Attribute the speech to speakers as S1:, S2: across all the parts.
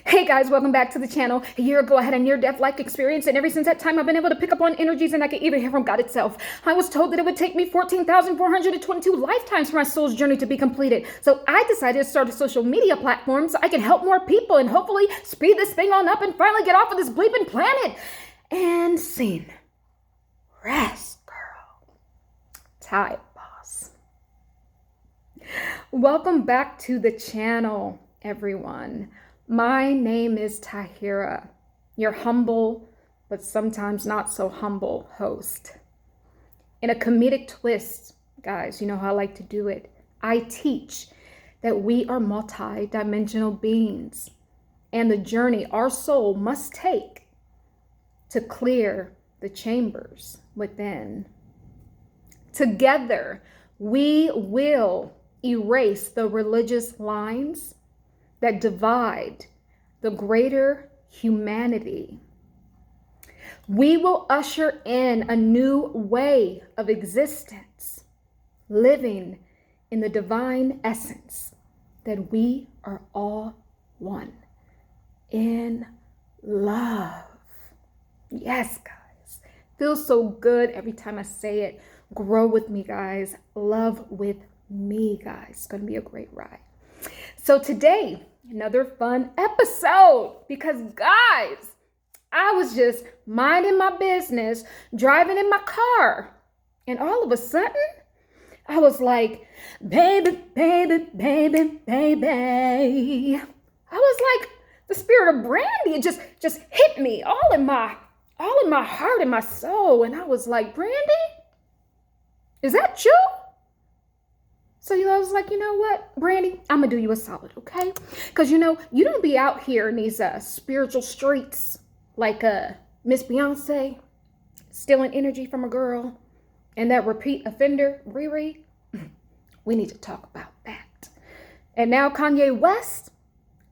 S1: Hey guys, welcome back to the channel. A year ago, I had a near-death-like experience, and ever since that time, I've been able to pick up on energies, and I can even hear from God itself. I was told that it would take me 14,422 lifetimes for my soul's journey to be completed. So I decided to start a social media platform so I can help more people and hopefully speed this thing on up and finally get off of this bleeping planet. And scene. Rest, girl. Tight, boss. Welcome back to the channel, everyone. My name is Tahirah, your humble, but sometimes not so humble host. In a comedic twist, guys, you know how I like to do it, I teach that we are multi-dimensional beings and the journey our soul must take to clear the chambers within. Together, we will erase the religious lines that divide the greater humanity. We will usher in a new way of existence, living in the divine essence that we are all one in love. Yes, guys. Feels so good every time I say it. Grow with me, guys. Love with me, guys. It's going to be a great ride. So today, another fun episode because, guys, I was just minding my business, driving in my car, and all of a sudden, I was like, baby, baby, baby, baby. I was like, the spirit of Brandy, it just hit me all in my heart and my soul, and I was like, Brandy, is that you? So, I was like, you know what, Brandy, I'm going to do you a solid, okay? Because, you don't be out here in these spiritual streets like Miss Beyonce, stealing energy from a girl, and that repeat offender, Riri. We need to talk about that. And now Kanye West,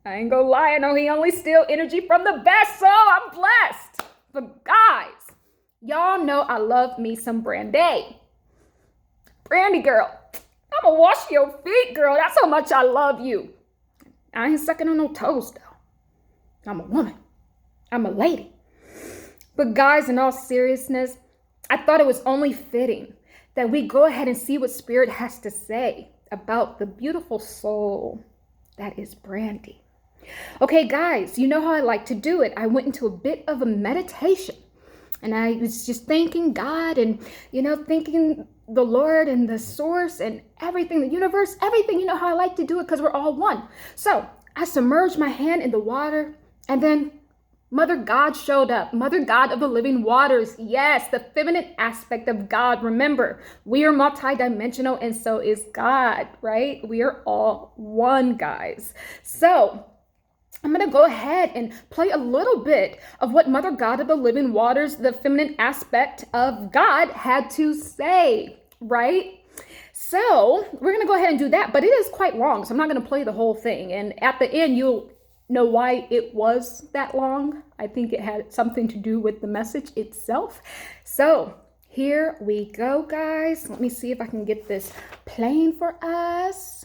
S1: I ain't gonna lie, I know he only steal energy from the best, so I'm blessed. But guys, y'all know I love me some Brandy. Brandy girl. I'm gonna wash your feet, girl. That's how much I love you. I ain't sucking on no toes, though. I'm a woman. I'm a lady. But guys, in all seriousness, I thought it was only fitting that we go ahead and see what Spirit has to say about the beautiful soul that is Brandy. Okay, guys, you know how I like to do it. I went into a bit of a meditation. And I was just thanking God and, thanking the Lord and the source and everything, the universe, everything. You know how I like to do it because we're all one. So I submerged my hand in the water and then Mother God showed up. Mother God of the living waters. Yes, the feminine aspect of God. Remember, we are multidimensional and so is God, right? We are all one, guys. So I'm going to go ahead and play a little bit of what Mother God of the living waters, the feminine aspect of God, had to say, right? So we're going to go ahead and do that, but it is quite long, so I'm not going to play the whole thing. And at the end, you'll know why it was that long. I think it had something to do with the message itself. So here we go, guys. Let me see if I can get this playing for us.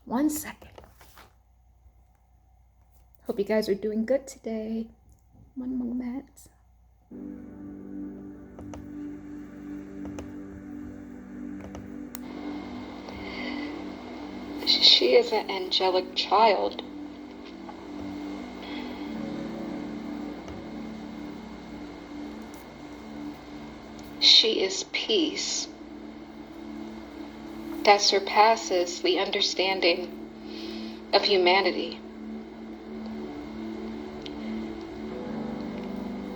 S1: 1 second. Hope you guys are doing good today. One moment.
S2: She is an angelic child. She is peace that surpasses the understanding of humanity.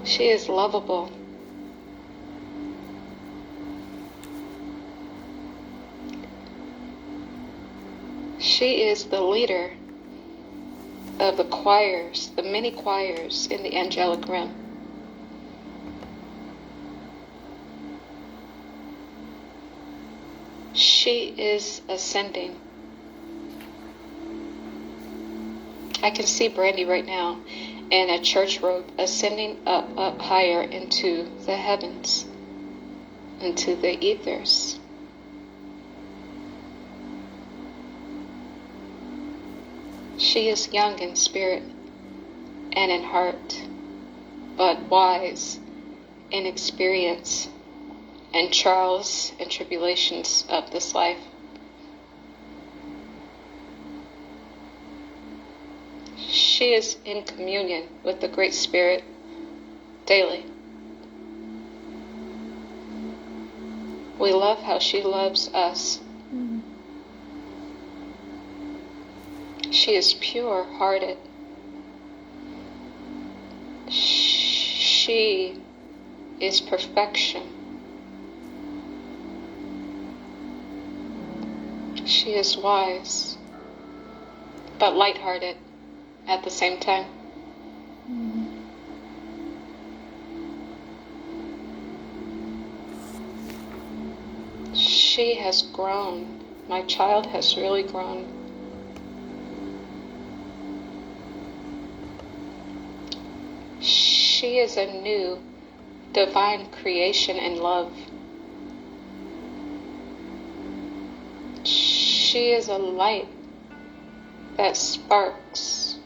S2: She is lovable. She is the leader of the choirs, the many choirs in the angelic realm. She is ascending. I can see Brandy right now in a church robe, ascending up higher into the heavens, into the ethers. She is young in spirit, and in heart, but wise in experience and trials and tribulations of this life. She is in communion with the Great Spirit daily. We love how she loves us. She is pure-hearted. She is perfection. She is wise, but lighthearted at the same time. She has grown. My child has really grown. She is a new divine creation in love. She is a light that sparks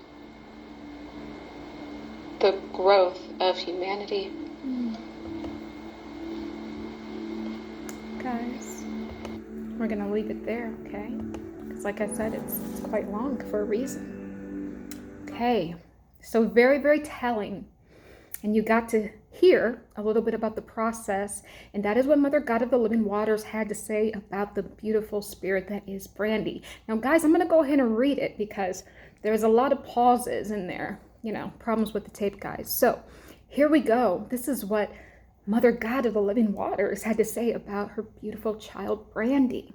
S2: the growth of humanity.
S1: Guys, we're going to leave it there, okay? Because like I said, it's quite long for a reason. Okay, so very, very telling. And you got to hear a little bit about the process. And that is what Mother God of the Living Waters had to say about the beautiful spirit that is Brandy. Now, guys, I'm going to go ahead and read it because there's a lot of pauses in there. You know, problems with the tape, guys. So here we go. This is what Mother God of the Living Waters had to say about her beautiful child, Brandy.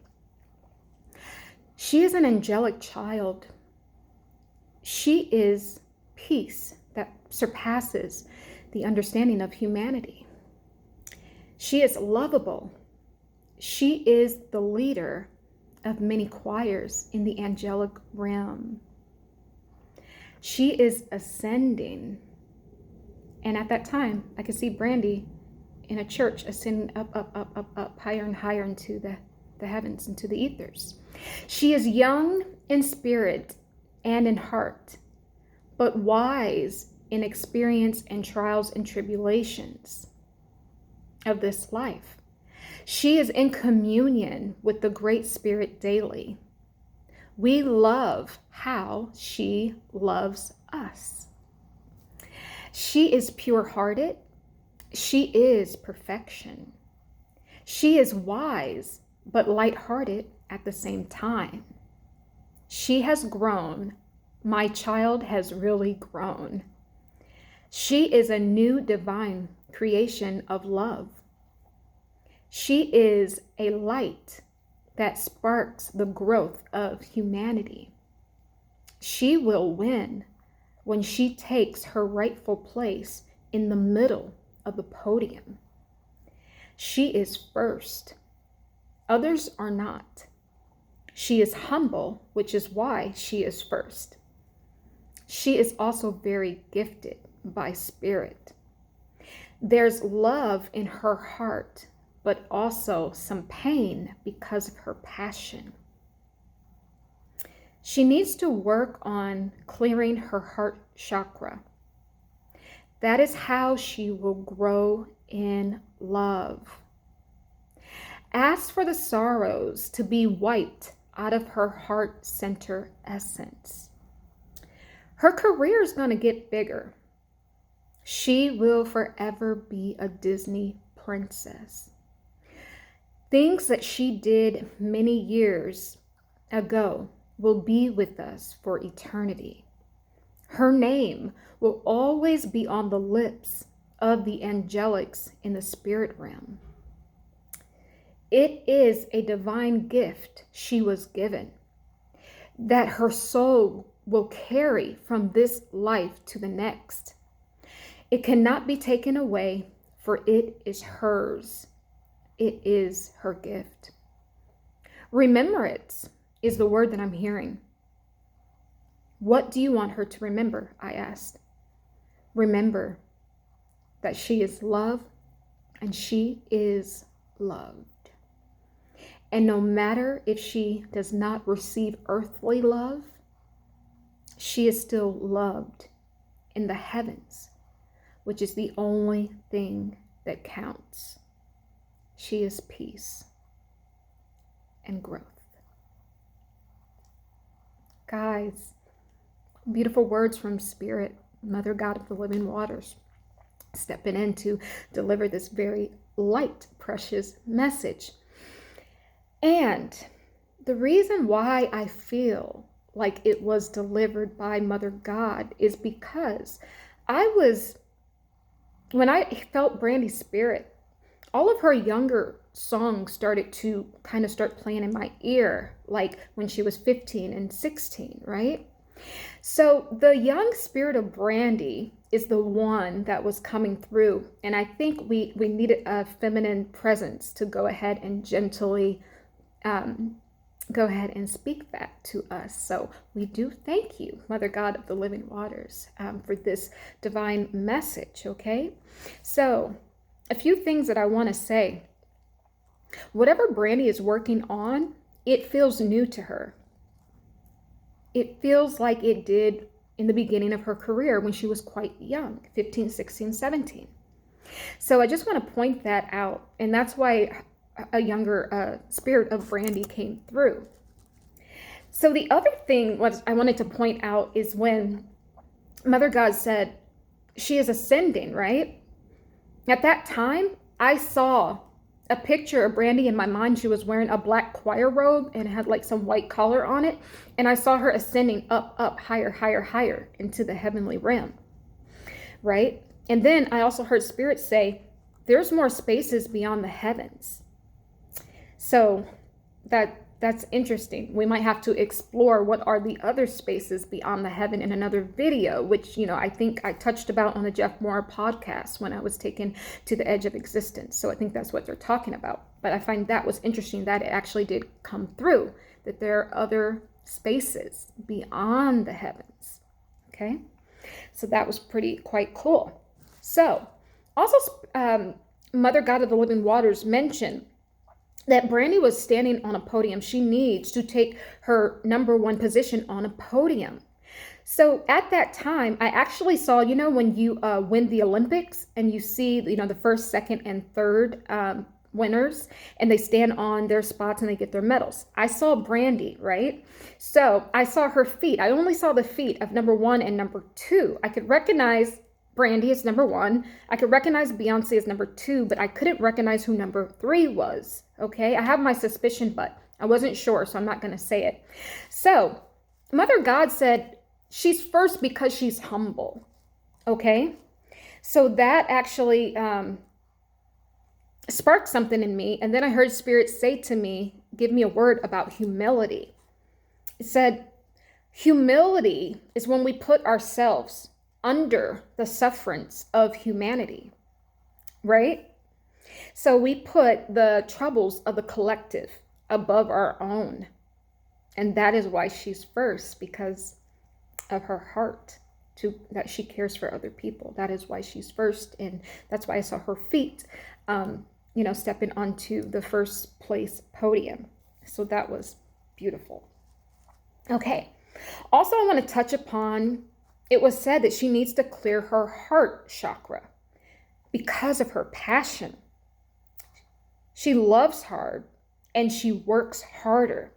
S1: She is an angelic child. She is peace that surpasses the understanding of humanity. She is lovable. She is the leader of many choirs in the angelic realm. She is ascending. And at that time, I could see Brandy in a church ascending up, higher and higher into the heavens, into the ethers. She is young in spirit and in heart, but wise in experience and trials and tribulations of this life. She is in communion with the Great Spirit daily. We love how she loves us. She is pure-hearted. She is perfection. She is wise, but light-hearted at the same time. She has grown. My child has really grown. She is a new divine creation of love. She is a light that sparks the growth of humanity. She will win when she takes her rightful place in the middle of the podium. She is first. Others are not. She is humble, which is why she is first. She is also very gifted by spirit. There's love in her heart, but also some pain because of her passion. She needs to work on clearing her heart chakra. That is how she will grow in love. Ask for the sorrows to be wiped out of her heart center essence. Her career is going to get bigger. She will forever be a Disney princess. Things that she did many years ago will be with us for eternity. Her name will always be on the lips of the angelics in the spirit realm. It is a divine gift she was given that her soul will carry from this life to the next. It cannot be taken away, for it is hers. It is her gift. Remember it is the word that I'm hearing. What do you want her to remember? I asked. Remember that she is love and she is loved. And no matter if she does not receive earthly love, she is still loved in the heavens, which is the only thing that counts. She is peace and growth. Guys, beautiful words from Spirit, Mother God of the living waters, stepping in to deliver this very light, precious message. And the reason why I feel like it was delivered by Mother God is because when I felt Brandy's spirit, all of her younger songs started to kind of start playing in my ear, like when she was 15 and 16, right? So the young spirit of Brandy is the one that was coming through. And I think we needed a feminine presence to go ahead and gently go ahead and speak that to us. So we do thank you, Mother God of the living waters, for this divine message, okay? So a few things that I want to say. Whatever Brandy is working on, it feels new to her. It feels like it did in the beginning of her career when she was quite young, 15, 16, 17. So I just want to point that out. And that's why a younger spirit of Brandy came through. So the other thing I wanted to point out is when Mother God said she is ascending, right? At that time, I saw a picture of Brandy in my mind. She was wearing a black choir robe and had like some white collar on it. And I saw her ascending up, higher, higher, higher into the heavenly realm, right? And then I also heard Spirit say, there's more spaces beyond the heavens. So that's interesting. We might have to explore what are the other spaces beyond the heaven in another video, which, I think I touched about on the JeffMara podcast when I was taken to the edge of existence. So I think that's what they're talking about. But I find that was interesting that it actually did come through, that there are other spaces beyond the heavens. Okay. So that was quite cool. So also, Mother God of the living waters mentioned that Brandy was standing on a podium. She needs to take her number one position on a podium. So at that time, I actually saw, when you win the Olympics and you see, the first, second, and third winners, and they stand on their spots and they get their medals. I saw Brandy, right? So I saw her feet. I only saw the feet of number one and number two. I could recognize Brandy as number one. I could recognize Beyonce as number two, but I couldn't recognize who number three was. Okay, I have my suspicion, but I wasn't sure, so I'm not going to say it. So Mother God said she's first because she's humble. Okay, so that actually sparked something in me. And then I heard Spirit say to me, give me a word about humility. It said, humility is when we put ourselves under the sufferance of humanity, right? So we put the troubles of the collective above our own. And that is why she's first, because of her heart that she cares for other people. That is why she's first. And that's why I saw her feet, stepping onto the first place podium. So that was beautiful. Okay. Also, I want to touch upon, it was said that she needs to clear her heart chakra because of her passion. She loves hard and she works harder.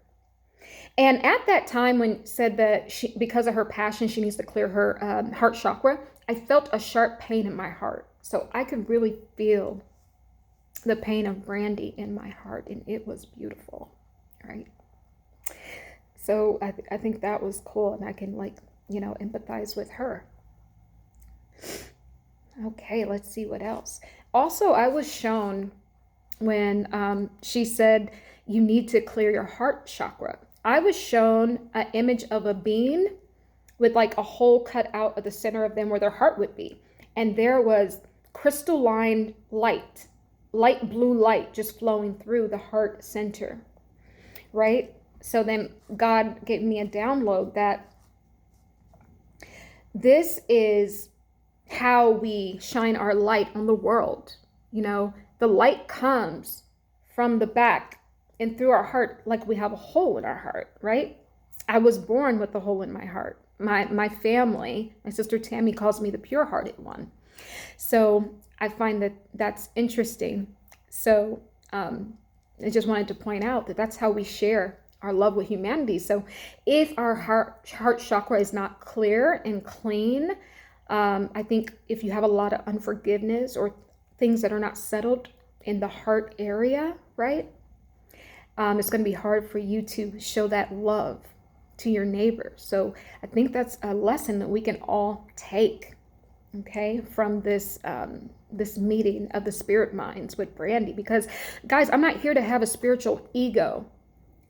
S1: And at that time when said that because of her passion, she needs to clear her heart chakra, I felt a sharp pain in my heart. So I could really feel the pain of Brandy in my heart, and it was beautiful, right? So I think that was cool, and I can empathize with her. Okay, let's see what else. Also, I was shown when she said you need to clear your heart chakra. I was shown an image of a being with like a hole cut out of the center of them where their heart would be. And there was crystalline light blue light just flowing through the heart center, right? So then God gave me a download that this is how we shine our light on the world. The light comes from the back and through our heart, like we have a hole in our heart, right? I was born with a hole in my heart. my family, my sister Tammy calls me the pure-hearted one. So I find that that's interesting. So I just wanted to point out that that's how we share our love with humanity. So if our heart chakra is not clear and clean, I think if you have a lot of unforgiveness or things that are not settled in the heart area, right? It's going to be hard for you to show that love to your neighbor. So I think that's a lesson that we can all take, okay, from this this meeting of the spirit minds with Brandy. Because guys, I'm not here to have a spiritual ego.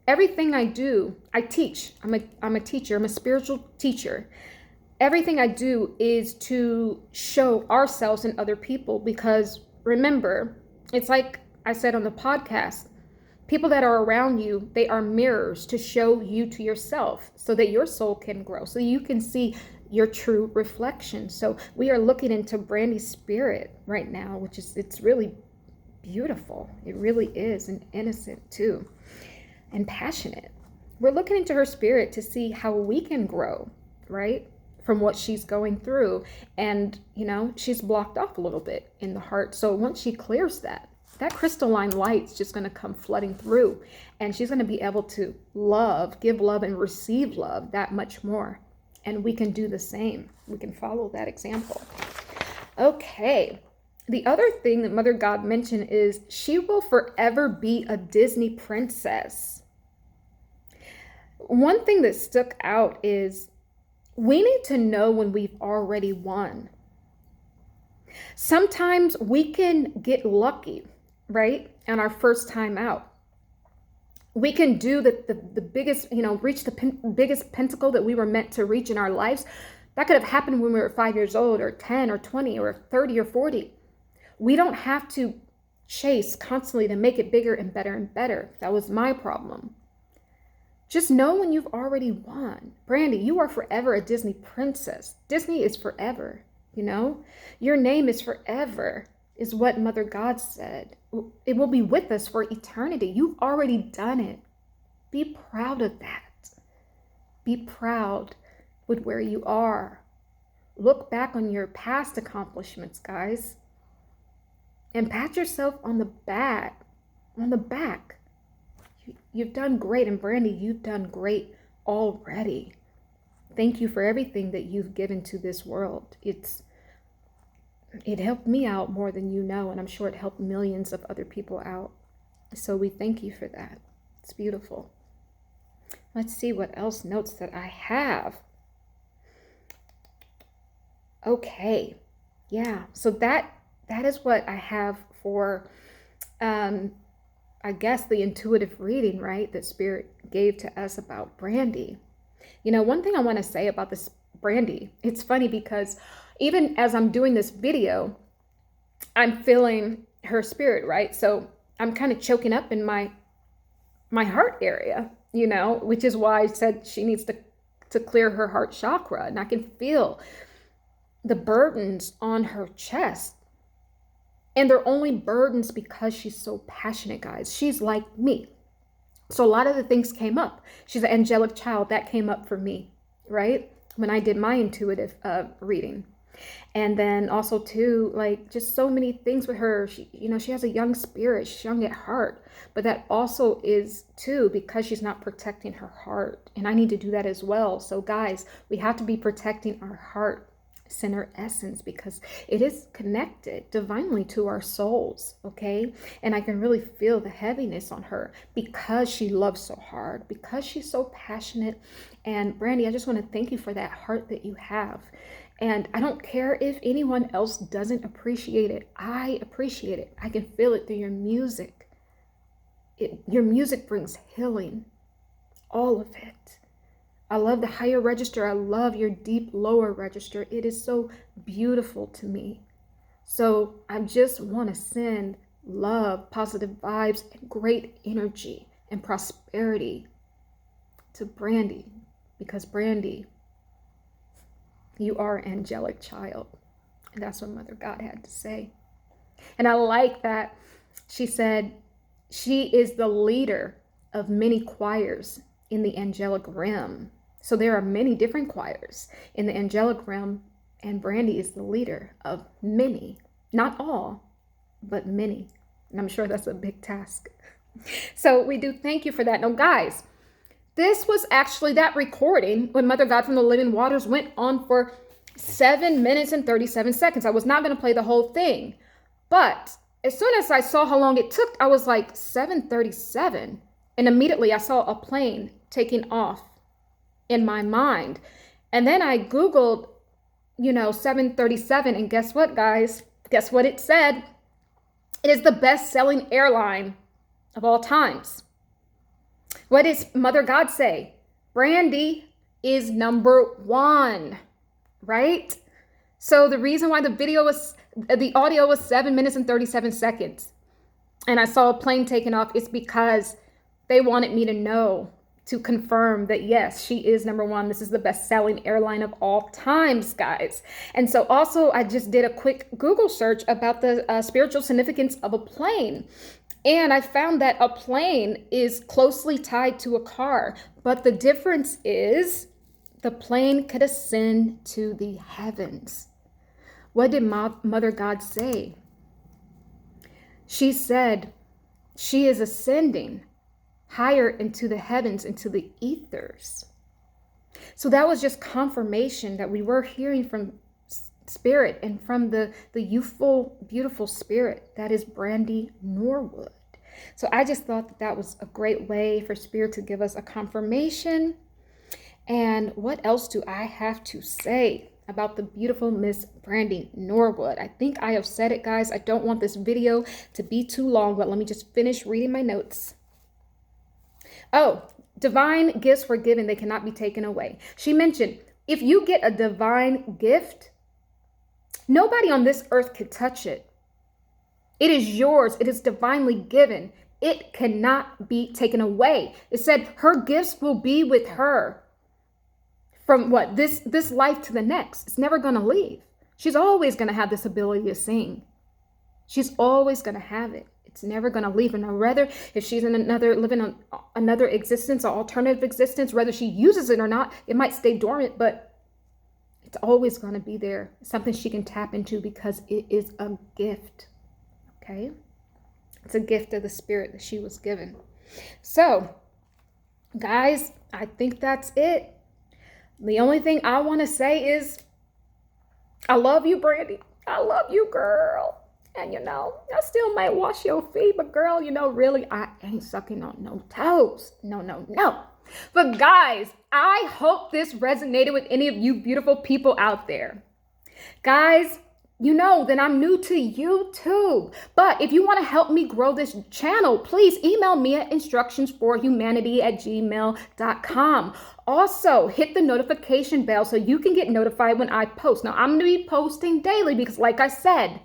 S1: Everything I do, I teach. I'm a teacher. I'm a spiritual teacher. Everything I do is to show ourselves and other people, because remember, it's like I said on the podcast, people that are around you, they are mirrors to show you to yourself so that your soul can grow, so you can see your true reflection. So we are looking into Brandy's spirit right now, which is, it's really beautiful. It really is, and innocent too, and passionate. We're looking into her spirit to see how we can grow, right? From what she's going through. And, you know, she's blocked off a little bit in the heart. So once she clears that crystalline light's just going to come flooding through, and she's going to be able to love, give love, and receive love that much more. And we can do the same. We can follow that example. Okay. The other thing that Mother God mentioned is she will forever be a Disney princess. One thing that stuck out is we need to know when we've already won. Sometimes we can get lucky, right? On our first time out. We can do the biggest, reach the biggest pinnacle that we were meant to reach in our lives. That could have happened when we were 5 years old, or 10 or 20 or 30 or 40. We don't have to chase constantly to make it bigger and better and better. That was my problem. Just know when you've already won. Brandy, you are forever a Disney princess. Disney is forever, Your name is forever, is what Mother God said. It will be with us for eternity. You've already done it. Be proud of that. Be proud with where you are. Look back on your past accomplishments, guys, and pat yourself on the back. You've done great. And Brandy, you've done great already. Thank you for everything that you've given to this world. It helped me out more than you know, and I'm sure it helped millions of other people out. So we thank you for that. It's beautiful. Let's see what else notes that I have. Okay. Yeah. So that is what I have for, I guess, the intuitive reading, right? That Spirit gave to us about Brandy. One thing I want to say about this Brandy, it's funny because even as I'm doing this video, I'm feeling her spirit, right? So I'm kind of choking up in my heart area, which is why I said she needs to clear her heart chakra. And I can feel the burdens on her chest. And they're only burdens because she's so passionate, guys. She's like me. So a lot of the things came up. She's an angelic child. That came up for me, right? When I did my intuitive reading. And then also too, like, just so many things with her. She has a young spirit. She's young at heart. But that also is too because she's not protecting her heart. And I need to do that as well. So guys, we have to be protecting our heart center essence, because it is connected divinely to our souls, okay? And I can really feel the heaviness on her because she loves so hard, because she's so passionate. And Brandy, I just want to thank you for that heart that you have. And I don't care if anyone else doesn't appreciate it. I appreciate it. I can feel it through your music. Your music brings healing, all of it. I love the higher register. I love your deep lower register. It is so beautiful to me. So I just want to send love, positive vibes, and great energy and prosperity to Brandy, because Brandy, you are an angelic child. And that's what Mother God had to say. And I like that she said she is the leader of many choirs in the angelic realm. So there are many different choirs in the angelic realm, and Brandy is the leader of many, not all, but many. And I'm sure that's a big task. So we do thank you for that. Now, guys, this was actually that recording when Mother God from the Living Waters went on for 7 minutes and 37 seconds. I was not going to play the whole thing, but as soon as I saw how long it took, I was like 7:37, and immediately I saw a plane taking off in my mind. And then I Googled, 737, and guess what, guys? Guess what it said? It is the best-selling airline of all times. What does Mother God say? Brandy is #1, right? So the reason why the audio was 7 minutes and 37 seconds, and I saw a plane taking off, is because they wanted me to know, to confirm that yes, she is #1. This is the best-selling airline of all times, guys. And so also I just did a quick Google search about the spiritual significance of a plane. And I found that a plane is closely tied to a car, but the difference is the plane could ascend to the heavens. What did Mother God say? She said she is ascending higher into the heavens, into the ethers. So that was just confirmation that we were hearing from Spirit and from the youthful, beautiful spirit that is Brandy Norwood. So I just thought that was a great way for Spirit to give us a confirmation. And what else do I have to say about the beautiful Miss Brandy Norwood? I think I have said it, guys. I don't want this video to be too long, but let me just finish reading my notes. Oh, divine gifts were given. They cannot be taken away. She mentioned, if you get a divine gift, nobody on this earth could touch it. It is yours. It is divinely given. It cannot be taken away. It said her gifts will be with her from this life to the next. It's never going to leave. She's always going to have this ability to sing. She's always going to have it. It's never going to leave her. Now, whether if she's living another existence, or alternative existence, whether she uses it or not, it might stay dormant, but it's always going to be there. It's something she can tap into because it is a gift. Okay? It's a gift of the Spirit that she was given. So, guys, I think that's it. The only thing I want to say is, I love you, Brandy. I love you, girl. And, I still might wash your feet, but girl, really, I ain't sucking on no toes. No. But guys, I hope this resonated with any of you beautiful people out there. Guys, that I'm new to YouTube. But if you want to help me grow this channel, please email me at instructionsforhumanity@gmail.com. Also, hit the notification bell so you can get notified when I post. Now, I'm going to be posting daily because, like I said,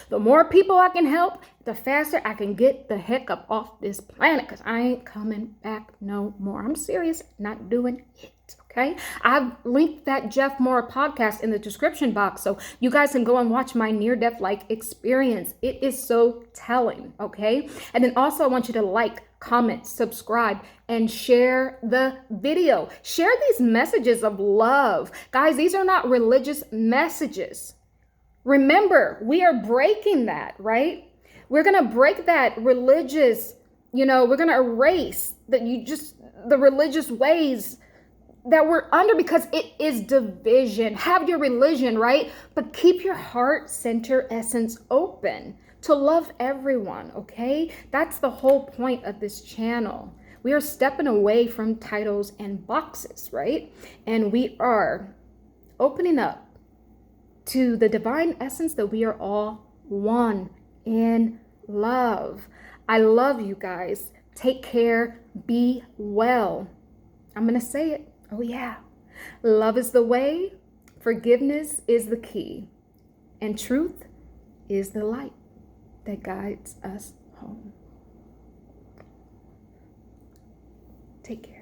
S1: the more people I can help, the faster I can get the heck up off this planet, because I ain't coming back no more. I'm serious, not doing it. Okay, I've linked that JeffMara podcast in the description box so you guys can go and watch my near-death-like experience. It is so telling, okay? And then also I want you to like, comment, subscribe, and share the video. Share these messages of love. Guys, these are not religious messages. Remember, we are breaking that, right? We're going to break that religious, we're going to erase the religious ways that we're under, because it is division. Have your religion, right? But keep your heart center essence open to love everyone, okay? That's the whole point of this channel. We are stepping away from titles and boxes, right? And we are opening up to the divine essence that we are all one in love. I love you guys. Take care. Be well. I'm going to say it. Oh, yeah. Love is the way. Forgiveness is the key. And truth is the light that guides us home. Take care.